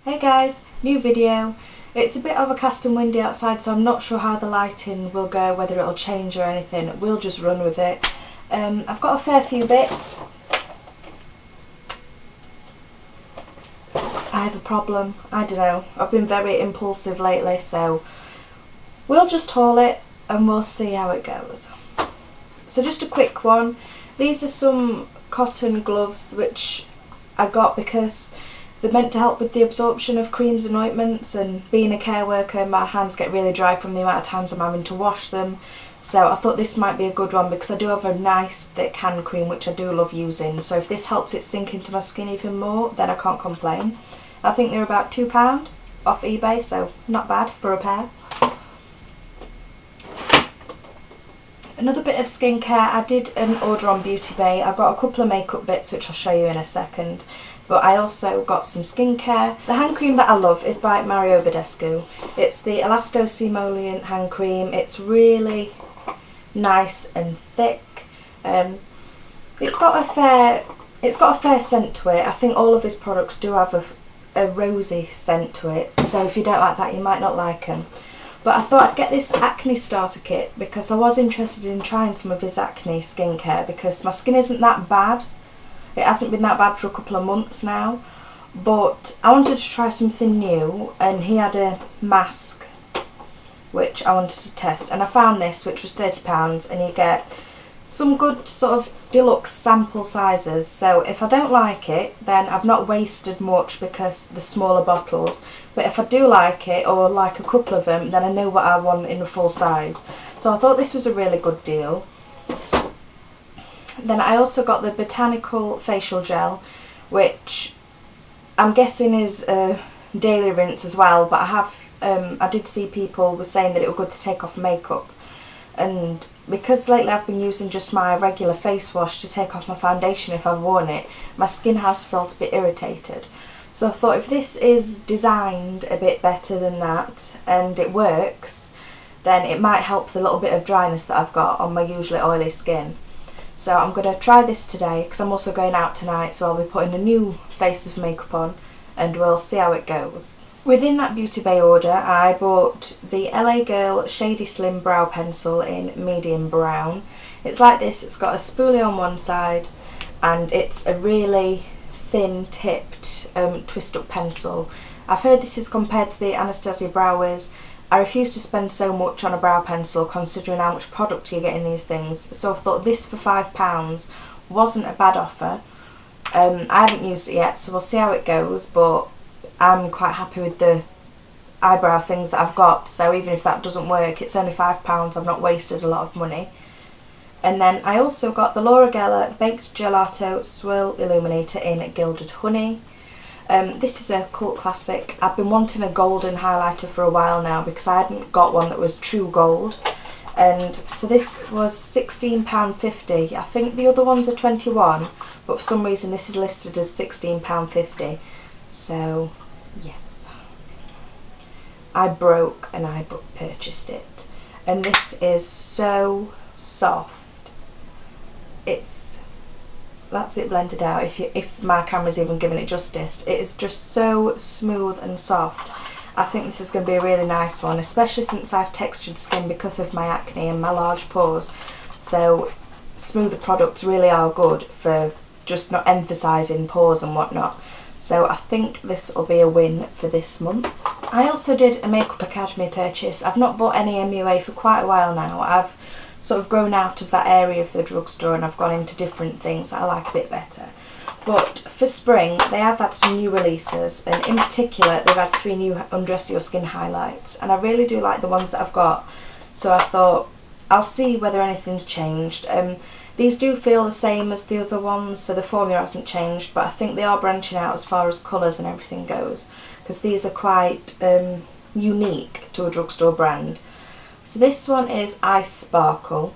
Hey guys, new video. It's a bit overcast and windy outside, so I'm not sure how the lighting will go, whether it'll change or anything. We'll just run with it. I've got a fair few bits. I have a problem. I don't know. I've been very impulsive lately, so we'll just haul it and we'll see how it goes. So just a quick one. These are some cotton gloves which I got because they're meant to help with the absorption of creams and ointments, and being a care worker my hands get really dry from the amount of times I'm having to wash them, so I thought this might be a good one because I do have a nice thick hand cream which I do love using, so if this helps it sink into my skin even more then I can't complain. I think they're about £2 off eBay, so not bad for a pair. Another bit of skincare, I did an order on Beauty Bay. I got a couple of makeup bits which I'll show you in a second, but I also got some skincare. The hand cream that I love is by Mario Badescu. It's the Elasto-Emollient hand cream. It's really nice and thick. It's got a fair scent to it. I think all of his products do have a rosy scent to it, so if you don't like that you might not like them. But I thought I'd get this acne starter kit because I was interested in trying some of his acne skincare because my skin isn't that bad. It hasn't been that bad for a couple of months now, but I wanted to try something new, and he had a mask which I wanted to test, and I found this which was £30, and you get some good sort of deluxe sample sizes, so if I don't like it then I've not wasted much because the smaller bottles, but if I do like it or like a couple of them then I know what I want in a full size, so I thought this was a really good deal. Then I also got the Botanical facial gel, which I'm guessing is a daily rinse as well, but I did see people were saying that it was good to take off makeup, and because lately I've been using just my regular face wash to take off my foundation if I've worn it, my skin has felt a bit irritated. So I thought if this is designed a bit better than that and it works, then it might help the little bit of dryness that I've got on my usually oily skin. So I'm going to try this today because I'm also going out tonight, so I'll be putting a new face of makeup on and we'll see how it goes. Within that Beauty Bay order I bought the LA Girl Shady Slim Brow Pencil in medium brown. It's like this, it's got a spoolie on one side and it's a really thin tipped twist up pencil. I've heard this is compared to the Anastasia Brow Wiz. I refuse to spend so much on a brow pencil considering how much product you get in these things, so I thought this for £5 wasn't a bad offer. I haven't used it yet, so we'll see how it goes, but I'm quite happy with the eyebrow things that I've got, so even if that doesn't work, it's only £5, I've not wasted a lot of money. And then I also got the Laura Geller Baked Gelato Swirl Illuminator in Gilded Honey. This is a cult classic. I've been wanting a golden highlighter for a while now because I hadn't got one that was true gold, and so this was £16.50. I think the other ones are £21, but for some reason this is listed as £16.50, so yes, I broke and I purchased it, and this is so soft. That's it blended out, if my camera's even giving it justice. It is just so smooth and soft. I think this is going to be a really nice one, especially since I've textured skin because of my acne and my large pores, so smoother products really are good for just not emphasising pores and whatnot, so I think this will be a win for this month. I also did a Makeup Academy purchase. I've not bought any MUA for quite a while now. I've sort of grown out of that area of the drugstore and I've gone into different things that I like a bit better. But for spring they have had some new releases, and in particular they've had 3 new Undress Your Skin highlights, and I really do like the ones that I've got, so I thought I'll see whether anything's changed. These do feel the same as the other ones, so the formula hasn't changed, but I think they are branching out as far as colours and everything goes, because these are quite unique to a drugstore brand. So this one is Ice Sparkle.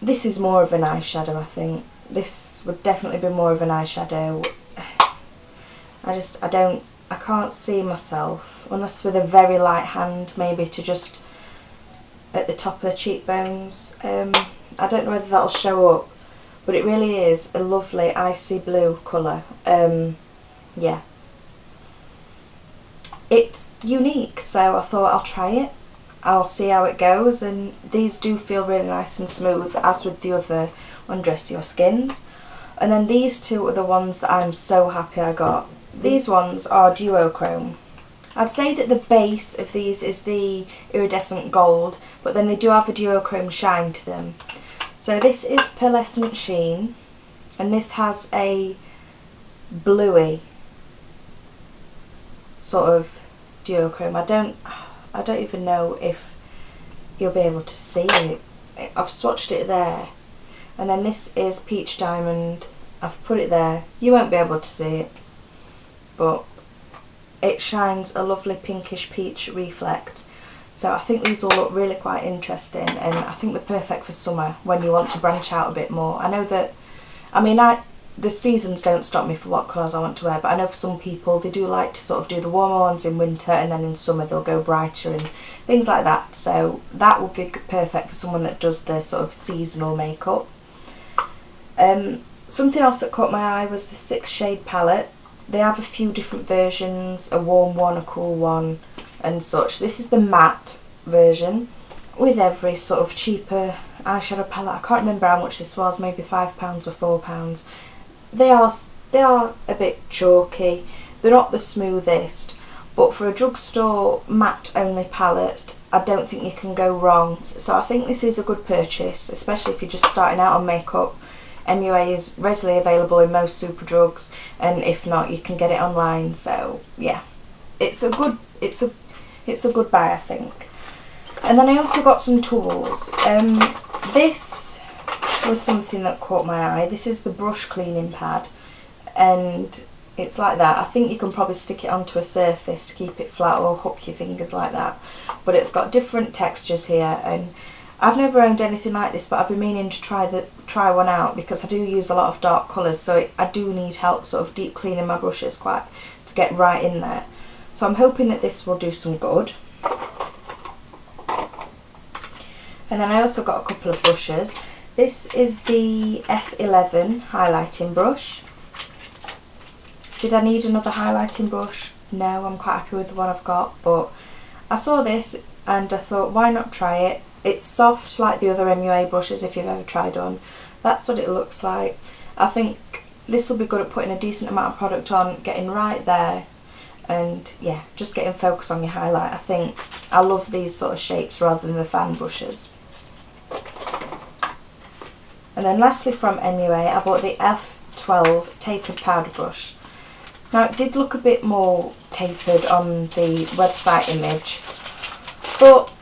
This is more of an eyeshadow, I think. This would definitely be more of an eyeshadow. I can't see myself, unless with a very light hand, maybe to just at the top of the cheekbones. I don't know whether that'll show up, but it really is a lovely icy blue colour. Yeah. it's unique, so I thought I'll try it. I'll see how it goes, and these do feel really nice and smooth, as with the other Undress Your Skins. And then these two are the ones that I'm so happy I got. These ones are duochrome. I'd say that the base of these is the iridescent gold, but then they do have a duochrome shine to them. So this is pearlescent sheen, and this has a bluey sort of duochrome. I don't even know if you'll be able to see it. I've swatched it there. And then this is peach diamond. I've put it there. You won't be able to see it, but it shines a lovely pinkish peach reflect. So I think these will look really quite interesting, and I think they're perfect for summer when you want to branch out a bit more. I know that, the seasons don't stop me for what colours I want to wear, but I know for some people they do like to sort of do the warmer ones in winter, and then in summer they'll go brighter and things like that. So that would be perfect for someone that does their sort of seasonal makeup. Something else that caught my eye was the 6 shade palette. They have a few different versions, a warm one, a cool one and such. This is the matte version with every sort of cheaper eyeshadow palette. I can't remember how much this was, maybe £5 or £4. They are a bit chalky. They're not the smoothest, but for a drugstore matte only palette, I don't think you can go wrong. So I think this is a good purchase, especially if you're just starting out on makeup. MUA is readily available in most Superdrugs, and if not, you can get it online. So yeah, it's a good buy, I think. And then I also got some tools. This was something that caught my eye. This is the brush cleaning pad, and it's like that. I think you can probably stick it onto a surface to keep it flat, or hook your fingers like that. But it's got different textures here, and I've never owned anything like this, but I've been meaning to try one out, because I do use a lot of dark colours, so I do need help sort of deep cleaning my brushes to get right in there. So I'm hoping that this will do some good. And then I also got a couple of brushes. This is the F11 highlighting brush. Did I need another highlighting brush? No, I'm quite happy with the one I've got, but I saw this and I thought, why not try it? It's soft like the other MUA brushes, if you've ever tried on. That's what it looks like. I think this will be good at putting a decent amount of product on, getting right there, and yeah, just getting focus on your highlight. I think I love these sort of shapes rather than the fan brushes. And then lastly from MUA, I bought the F12 tapered powder brush. Now it did look a bit more tapered on the website image, but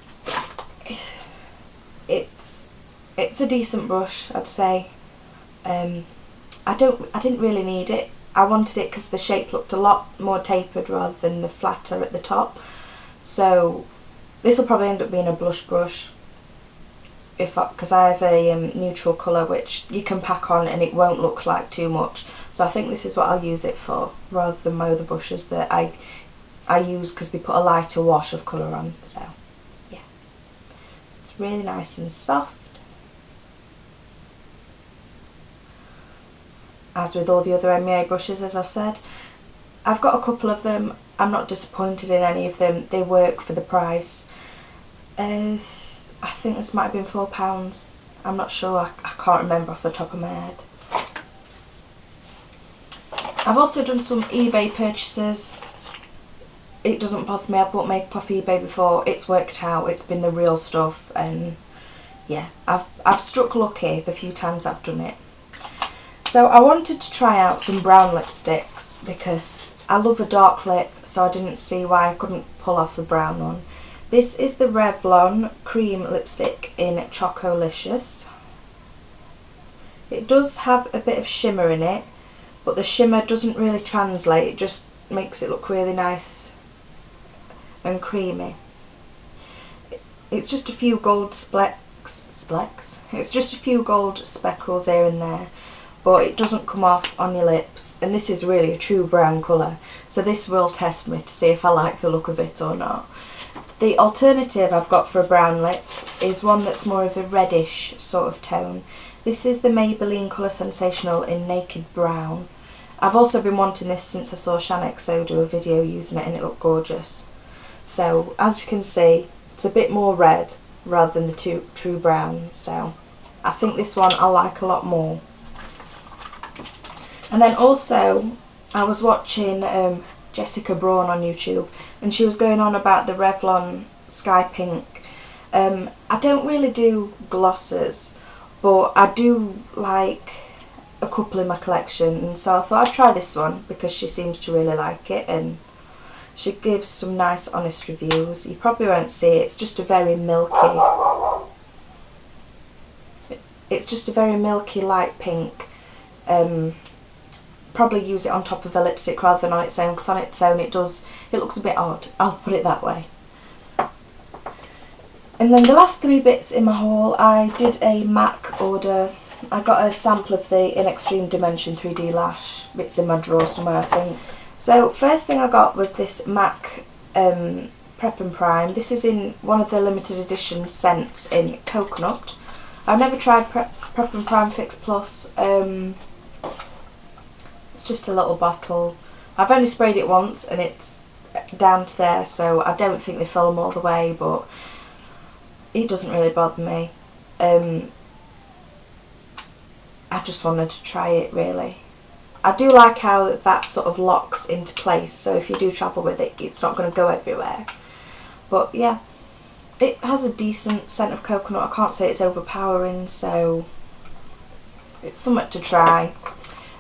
it's a decent brush, I'd say. I didn't really need it. I wanted it because the shape looked a lot more tapered rather than the flatter at the top. So this will probably end up being a blush brush, because I have a neutral colour which you can pack on and it won't look like too much. So I think this is what I'll use it for, rather than my other brushes that I use because they put a lighter wash of colour on. So yeah, it's really nice and soft. As with all the other MUA brushes, as I've said. I've got a couple of them. I'm not disappointed in any of them. They work for the price. I think this might have been £4. I'm not sure. I can't remember off the top of my head. I've also done some eBay purchases. It doesn't bother me. I've bought makeup off eBay before. It's worked out. It's been the real stuff, and yeah, I've struck lucky the few times I've done it. So I wanted to try out some brown lipsticks because I love a dark lip, so I didn't see why I couldn't pull off a brown one. This is the Revlon cream lipstick in Chocolicious. It does have a bit of shimmer in it, but the shimmer doesn't really translate. It just makes it look really nice and creamy. It's just a few gold It's just a few gold speckles here and there, but it doesn't come off on your lips, and this is really a true brown colour, so this will test me to see if I like the look of it or not. The alternative I've got for a brown lip is one that's more of a reddish sort of tone. This is the Maybelline Colour Sensational in Naked Brown. I've also been wanting this since I saw Shanexo do a video using it and it looked gorgeous. So as you can see, it's a bit more red rather than the true brown, so I think this one I like a lot more. And then also I was watching Jessica Braun on YouTube, and she was going on about the Revlon Sky Pink. I don't really do glosses, but I do like a couple in my collection, and so I thought I'd try this one because she seems to really like it and she gives some nice honest reviews. You probably won't see it, it's just a very milky light pink. Probably use it on top of a lipstick rather than on its own, because on its own it looks a bit odd, I'll put it that way. And then the last 3 bits in my haul, I did a MAC order. I got a sample of the In Extreme Dimension 3D lash. It's in my drawer somewhere, I think. So first thing I got was this MAC Prep and Prime. This is in one of the limited edition scents in Coconut. I've never tried Prep and Prime Fix Plus. It's just a little bottle. I've only sprayed it once and it's down to there, so I don't think they fill them all the way, but it doesn't really bother me. I just wanted to try it really. I do like how that sort of locks into place, so if you do travel with it, it's not going to go everywhere. But yeah, it has a decent scent of coconut. I can't say it's overpowering, so it's something to try.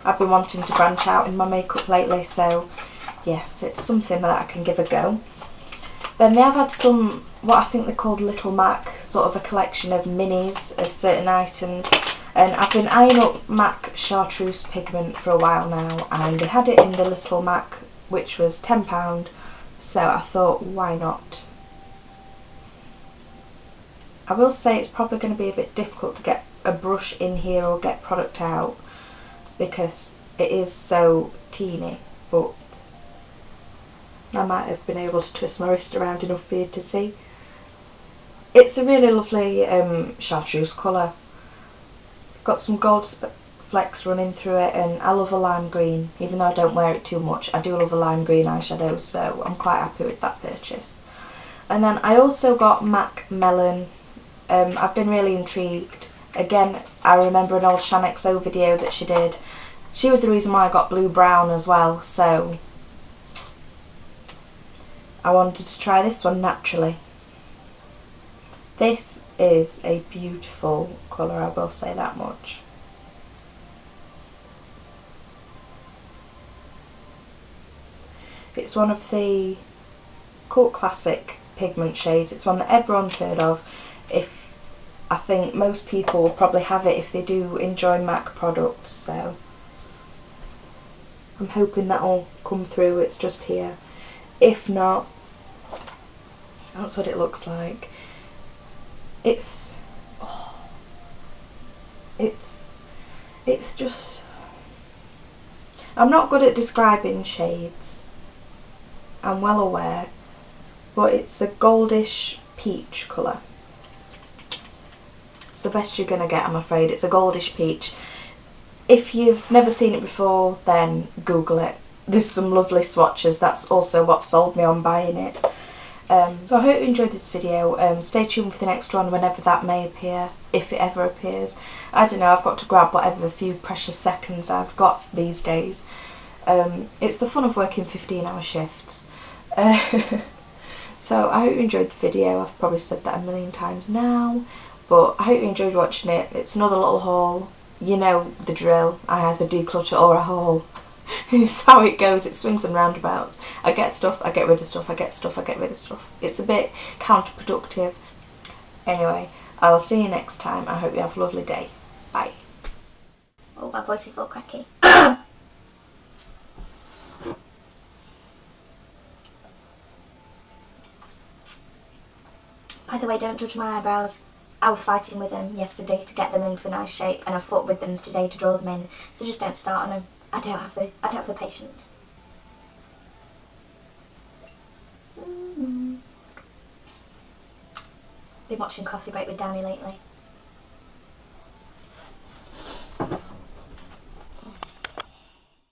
I've been wanting to branch out in my makeup lately, so yes, it's something that I can give a go. Then they have had some, what I think they're called Little Mac, sort of a collection of minis of certain items. And I've been eyeing up MAC Chartreuse pigment for a while now, and they had it in the Little Mac, which was £10, so I thought, why not? I will say it's probably going to be a bit difficult to get a brush in here or get product out, because it is so teeny, but I might have been able to twist my wrist around enough for you to see. It's a really lovely chartreuse colour. It's got some gold flecks running through it, and I love a lime green. Even though I don't wear it too much, I do love a lime green eyeshadow, so I'm quite happy with that purchase. And then I also got MAC Melon. I've been really intrigued. Again, I remember an old Shanexo video that she did. She was the reason why I got blue brown as well, so I wanted to try this one naturally. This is a beautiful colour, I will say that much. It's one of the cult classic pigment shades. It's one that everyone's heard of. I think most people will probably have it if they do enjoy MAC products, so I'm hoping that'll come through. It's just here. If not, that's what it looks like. It's just, I'm not good at describing shades, I'm well aware, but it's a goldish peach colour. It's the best you're going to get, I'm afraid. It's a goldish peach. If you've never seen it before, then Google it. There's some lovely swatches. That's also what sold me on buying it. So I hope you enjoyed this video. Stay tuned for the next one, whenever that may appear, if it ever appears. I don't know, I've got to grab whatever few precious seconds I've got these days. It's the fun of working 15-hour shifts. So I hope you enjoyed the video. I've probably said that a million times now, but I hope you enjoyed watching it. It's another little haul. You know the drill. I either declutter or I haul. It's how it goes. It swings and roundabouts. I get stuff, I get rid of stuff, I get stuff, I get rid of stuff. It's a bit counterproductive. Anyway, I'll see you next time. I hope you have a lovely day. Bye. Oh, my voice is all cracky. By the way, don't judge my eyebrows. I was fighting with them yesterday to get them into a nice shape, and I fought with them today to draw them in. So just don't start on them. I don't have the patience. Been watching Coffee Break with Danny lately.